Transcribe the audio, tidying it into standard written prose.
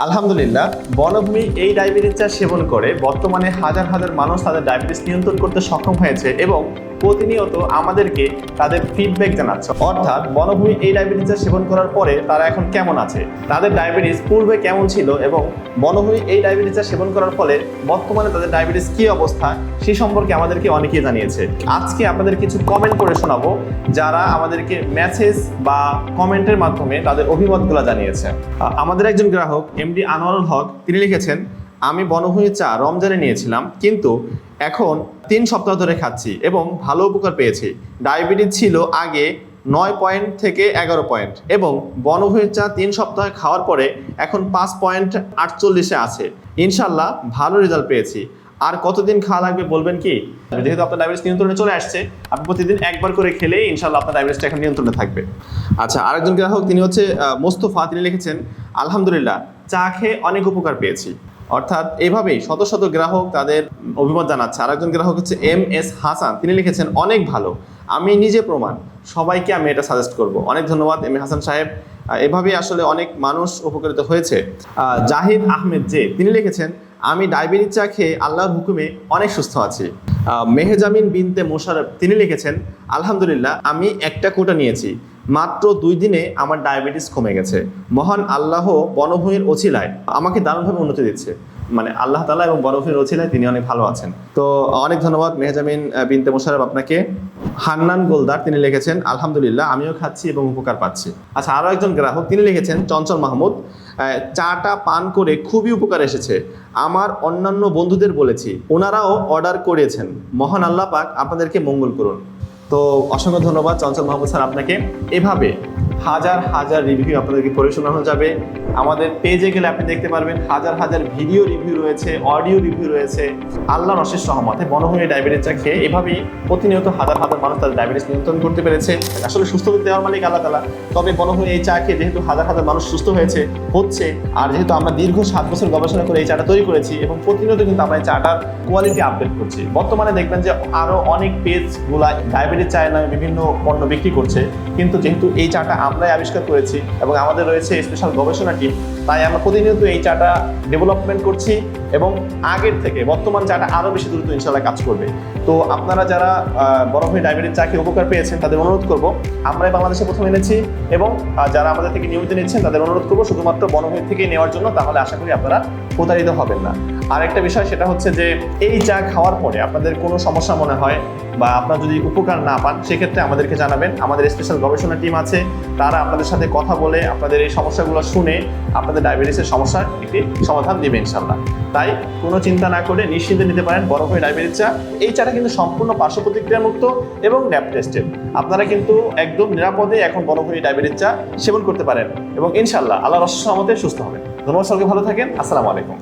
আলহামদুলিল্লাহ, বনভূমি এই ডায়াবেটিস চা সেবন করে বর্তমানে হাজার হাজার মানুষ তাদের ডায়াবেটিস নিয়ন্ত্রণ করতে সক্ষম হয়েছে এবং প্রতিনিয়ত আমাদেরকে তাদের ফিডব্যাক জানাচ্ছে। অর্থাৎ বনভূমি এই ডায়াবেটিস চা সেবন করার পরে তারা এখন কেমন আছে, তাদের ডায়াবেটিস পূর্বে কেমন ছিল এবং বনভূমি এই ডায়াবেটিস চা সেবন করার ফলে বর্তমানে তাদের ডায়াবেটিস কী অবস্থা সেই সম্পর্কে আমাদেরকে অনেকেই জানিয়েছে। আজকে আপনাদের কিছু কমেন্ট করে শোনাবো যারা আমাদেরকে মেসেজ বা কমেন্টের মাধ্যমে তাদের অভিমতগুলো জানিয়েছে। আমাদের একজন গ্রাহক এমডি আনোয়ারুল হক তিনি লিখেছেন, আমি বনভূমি চা রমজানে নিয়েছিলাম, কিন্তু এখন 3 সপ্তাহ ধরে খাচ্ছি এবং ভালো উপকার পেয়েছি। ডায়াবেটিস ছিল আগে 9 পয়েন্ট থেকে 11 পয়েন্ট এবং বনভূমির চা 3 সপ্তাহ খাওয়ার পরে এখন 5.48-এ আছে। ইনশাল্লাহ ভালো রেজাল্ট পেয়েছি। আর কতদিন খাওয়া লাগবে বলবেন কি? যেহেতু আপনার ডায়াবেটিস নিয়ন্ত্রণে চলে আসছে, আপনি প্রতিদিন একবার করে খেলেই ইনশাল্লাহ আপনার ডায়াবেটিসটা এখন নিয়ন্ত্রণে থাকবে। আচ্ছা, আরেকজন গ্রাহক তিনি হচ্ছে মোস্তফা, তিনি লিখেছেন, আলহামদুলিল্লাহ চা খেয়ে অনেক উপকার পেয়েছি। অর্থাৎ এভাবেই শত শত গ্রাহক তাদের অভিমত জানাচ্ছে। আরেকজন গ্রাহক হচ্ছে MS হাসান, তিনি লিখেছেন, অনেক ভালো, আমি নিজে প্রমাণ, সবাইকে আমি এটা সাজেস্ট করব। অনেক ধন্যবাদ MS হাসান সাহেব, এভাবেই আসলে অনেক মানুষ উপকৃত হয়েছে। জাহিদ আহমেদ তিনি লিখেছেন, আমি ডায়াবেটিস চা খেয়ে আল্লাহর হুকুমে অনেক সুস্থ আছি। মেহজামিন বিনতে মোশাররফ তিনি লিখেছেন, আলহামদুলিল্লাহ আমি একটা কোটা নিয়েছি, মাত্র 2 দিনে আমার ডায়াবেটিস কমে গেছে। মহান আল্লাহ বনভূমির ওছিলায় আমাকে দারুণভাবে উন্নতি দিচ্ছে। মানে আল্লাহ তাআলা এবং বনভূমির ওছিলায় তিনি অনেক ভালো আছেন। তো অনেক ধন্যবাদ মেহজামিন বিনতে মোশাররফ আপনাকে। হান্নান গোলদার তিনি লিখেছেন, আলহামদুলিল্লাহ আমিও খাচ্ছি এবং উপকার পাচ্ছি। আচ্ছা, আরও একজন গ্রাহক তিনি লিখেছেন, চঞ্চল মাহমুদ, চাটা পান করে খুবই উপকার এসেছে। আমার অন্যান্য বন্ধুদের বলেছি, ওনারাও অর্ডার করেছেন। মহান আল্লাহ পাক আপনাদেরকে মঙ্গল করুন। তো অসংখ্য ধন্যবাদ চঞ্চল মাহমুদ স্যার আপনাকে। এভাবে হাজার হাজার রিভিউ আপনাদেরকে পড়ে শোনানো যাবে। আমাদের পেজে গেলে আপনি দেখতে পারবেন হাজার হাজার ভিডিও রিভিউ রয়েছে, অডিও রিভিউ রয়েছে। আল্লাহর অশেষ রহমতে বনভূমি ডায়াবেটিস চা খেয়ে এভাবেই প্রতিনিয়ত হাজার হাজার মানুষ তাদের ডায়াবেটিস নিয়ন্ত্রণ করতে পেরেছে। আসলে সুস্থ দেওয়ার মালিক আল্লাহ তাআলা। তবে বনভূমি এই চা খেয়ে যেহেতু হাজার হাজার মানুষ সুস্থ হচ্ছে, আর যেহেতু আমরা দীর্ঘ 7 বছর গবেষণা করে এই চাটা তৈরি করেছি এবং প্রতিনিয়ত কিন্তু আমরা এই চাটার কোয়ালিটি আপডেট করছি। বর্তমানে দেখবেন যে আরও অনেক পেজগুলা ডায়াবেটিস চায়ের নামে বিভিন্ন পণ্য বিক্রি করছে, কিন্তু যেহেতু এই চাটা আমরাই আবিষ্কার করেছি এবং আমাদের রয়েছে স্পেশাল গবেষণা টিম, তাই আমরা প্রতিনিয়ত এই চাটা ডেভেলপমেন্ট করছি এবং আগের থেকে বর্তমান চাটা আরও বেশি দ্রুত ইনশাল্লাহ কাজ করবে। তো আপনারা যারা বনভূমি ডায়াবেটিস চা খেয়ে উপকার পেয়েছেন তাদের অনুরোধ করব, আমরাই বাংলাদেশে প্রথম এনেছি এবং যারা আমাদের থেকে নিয়মিত নিচ্ছেন তাদের অনুরোধ করবো শুধুমাত্র বনভূমি থেকে নেওয়ার জন্য, তাহলে আশা করি আপনারা প্রতারিত হবেন না। আরেকটা বিষয় সেটা হচ্ছে যে এই চা খাওয়ার পরে আপনাদের কোনো সমস্যা মনে হয় বা আপনারা যদি উপকার না পান, সেক্ষেত্রে আমাদেরকে জানাবেন। আমাদের স্পেশাল গবেষণা টিম আছে, তারা আপনাদের সাথে কথা বলে আপনাদের এই সমস্যাগুলো শুনে আপনাদের ডায়াবেটিসের সমস্যার একটি সমাধান দেবে ইনশাল্লাহ। তাই কোনো চিন্তা না করে নিশ্চিন্তে নিতে পারেন বনভূমি ডায়াবেটিস চা। এই চাটা কিন্তু সম্পূর্ণ পার্শ্ব প্রতিক্রিয়া মুক্ত এবং ল্যাব টেস্টেড। আপনারা কিন্তু একদম নিরাপদে এখন বনভূমি ডায়াবেটিস চা সেবন করতে পারেন এবং ইনশাল্লাহ আল্লাহর অশেষ রহমতে সুস্থ হবেন। ধন্যবাদ, সবাইকে ভালো থাকেন। আসসালামু আলাইকুম।